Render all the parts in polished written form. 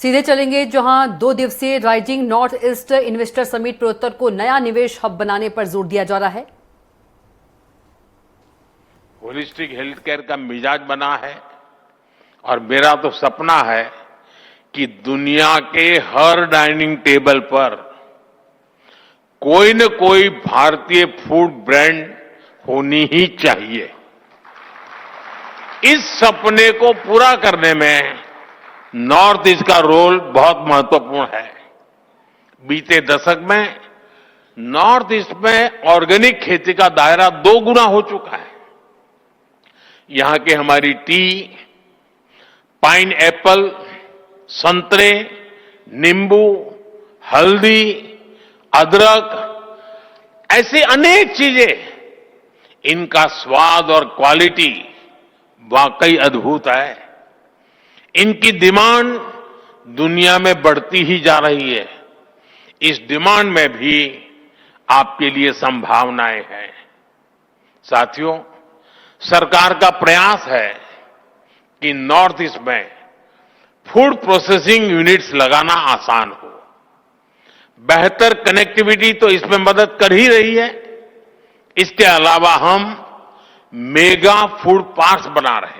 सीधे चलेंगे जहां 2 दिवसीय rising north east investor summit पूर्वोत्तर को नया निवेश हब बनाने पर जोर दिया जा रहा है। होलिस्टिक हेल्थ केयर का मिजाज बना है और मेरा तो सपना है कि दुनिया के हर डाइनिंग टेबल पर कोई न कोई भारतीय फूड ब्रांड होनी ही चाहिए। इस सपने को पूरा करने में नॉर्थ ईस्ट का रोल बहुत महत्वपूर्ण है। बीते दशक में नॉर्थ ईस्ट में ऑर्गेनिक खेती का दायरा 2 गुना हो चुका है। यहां की हमारी टी, पाइन एप्पल, संतरे, नींबू, हल्दी, अदरक, ऐसी अनेक चीजें, इनका स्वाद और क्वालिटी वाकई अद्भुत है। इनकी डिमांड दुनिया में बढ़ती ही जा रही है। इस डिमांड में भी आपके लिए संभावनाएं हैं। साथियों, सरकार का प्रयास है कि नॉर्थ ईस्ट में फूड प्रोसेसिंग यूनिट्स लगाना आसान हो। बेहतर कनेक्टिविटी तो इसमें मदद कर ही रही है। इसके अलावा हम मेगा फूड पार्क्स बना रहे हैं,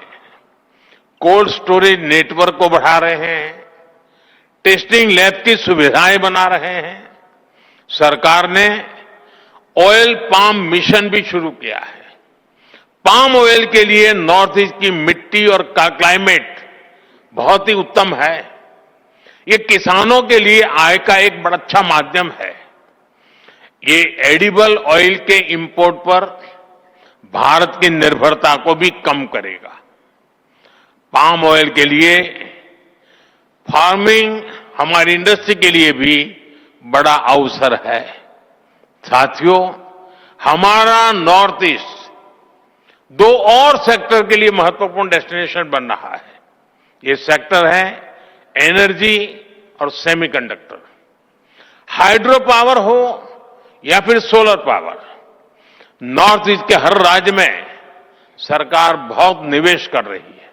कोल्ड स्टोरेज नेटवर्क को बढ़ा रहे हैं, टेस्टिंग लैब की सुविधाएं बना रहे हैं। सरकार ने ऑयल पाम मिशन भी शुरू किया है। पाम ऑयल के लिए नॉर्थ ईस्ट की मिट्टी और क्लाइमेट बहुत ही उत्तम है। ये किसानों के लिए आय का एक बड़ा अच्छा माध्यम है। ये एडिबल ऑयल के इंपोर्ट पर भारत की निर्भरता को भी कम करेगा। पाम ऑयल के लिए फार्मिंग हमारी इंडस्ट्री के लिए भी बड़ा अवसर है। साथियों, हमारा नॉर्थ ईस्ट 2 और सेक्टर के लिए महत्वपूर्ण डेस्टिनेशन बन रहा है। ये सेक्टर है एनर्जी और सेमीकंडक्टर। हाइड्रो पावर हो या फिर सोलर पावर, नॉर्थ ईस्ट के हर राज्य में सरकार बहुत निवेश कर रही है।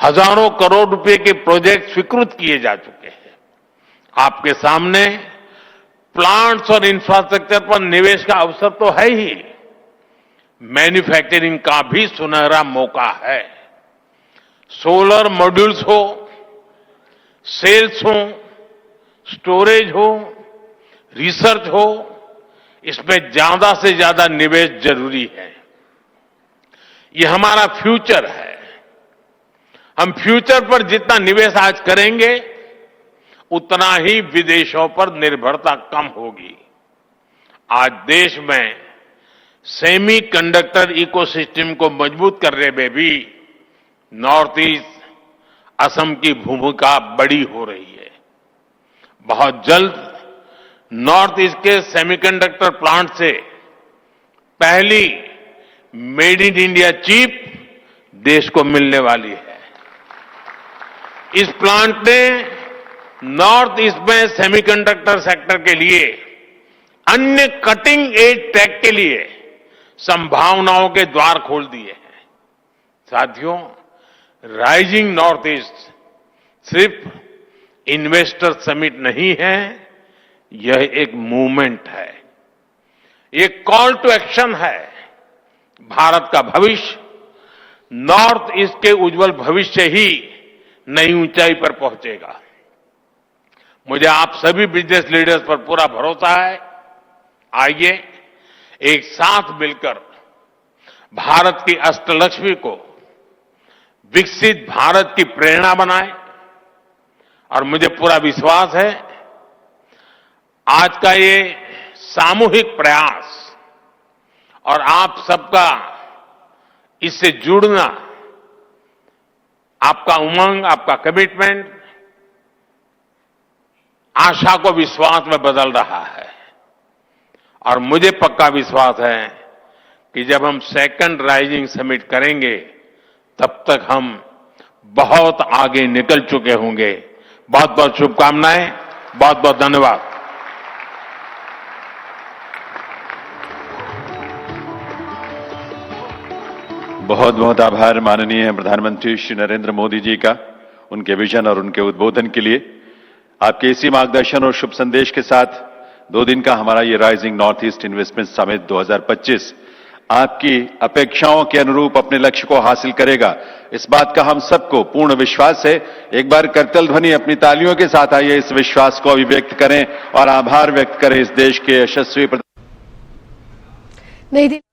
हजारों करोड़ रुपए के प्रोजेक्ट स्वीकृत किए जा चुके हैं। आपके सामने प्लांट्स और इंफ्रास्ट्रक्चर पर निवेश का अवसर तो है ही, मैन्युफैक्चरिंग का भी सुनहरा मौका है। सोलर मॉड्यूल्स हो, सेल्स हो, स्टोरेज हो, रिसर्च हो, इसमें ज्यादा से ज्यादा निवेश जरूरी है। ये हमारा फ्यूचर है। हम फ्यूचर पर जितना निवेश आज करेंगे, उतना ही विदेशों पर निर्भरता कम होगी। आज देश में सेमीकंडक्टर इकोसिस्टम को मजबूत करने में भी नॉर्थ ईस्ट असम की भूमिका बड़ी हो रही है। बहुत जल्द नॉर्थ ईस्ट के सेमीकंडक्टर प्लांट से पहली मेड इन इंडिया चिप देश को मिलने वाली है। इस प्लांट ने नॉर्थ ईस्ट में सेमीकंडक्टर सेक्टर के लिए अन्य कटिंग एज टेक के लिए संभावनाओं के द्वार खोल दिए हैं। साथियों, राइजिंग नॉर्थ ईस्ट सिर्फ इन्वेस्टर समिट नहीं है, यह एक मूवमेंट है। ये कॉल टू एक्शन है। भारत का भविष्य नॉर्थ ईस्ट के उज्जवल भविष्य ही नई ऊंचाई पर पहुंचेगा। मुझे आप सभी बिजनेस लीडर्स पर पूरा भरोसा है। आइए एक साथ मिलकर भारत की अष्टलक्ष्मी को विकसित भारत की प्रेरणा बनाएं। और मुझे पूरा विश्वास है, आज का ये सामूहिक प्रयास और आप सबका इससे जुड़ना, आपका उमंग, आपका कमिटमेंट आशा को विश्वास में बदल रहा है। और मुझे पक्का विश्वास है कि जब हम सेकंड राइजिंग समिट करेंगे, तब तक हम बहुत आगे निकल चुके होंगे। बहुत बहुत शुभकामनाएं, बहुत बहुत धन्यवाद। बहुत बहुत आभार माननीय प्रधानमंत्री श्री नरेंद्र मोदी जी का, उनके विजन और उनके उद्बोधन के लिए। आपके इसी मार्गदर्शन और शुभ संदेश के साथ 2 दिन का हमारा ये rising north east investment summit 2025 आपकी अपेक्षाओं के अनुरूप अपने लक्ष्य को हासिल करेगा, इस बात का हम सबको पूर्ण विश्वास है। एक बार करतल ध्वनि अपनी तालियों के साथ आइए इस विश्वास को अभिव्यक्त करें और आभार व्यक्त करें इस देश के यशस्वी नई दिल्ली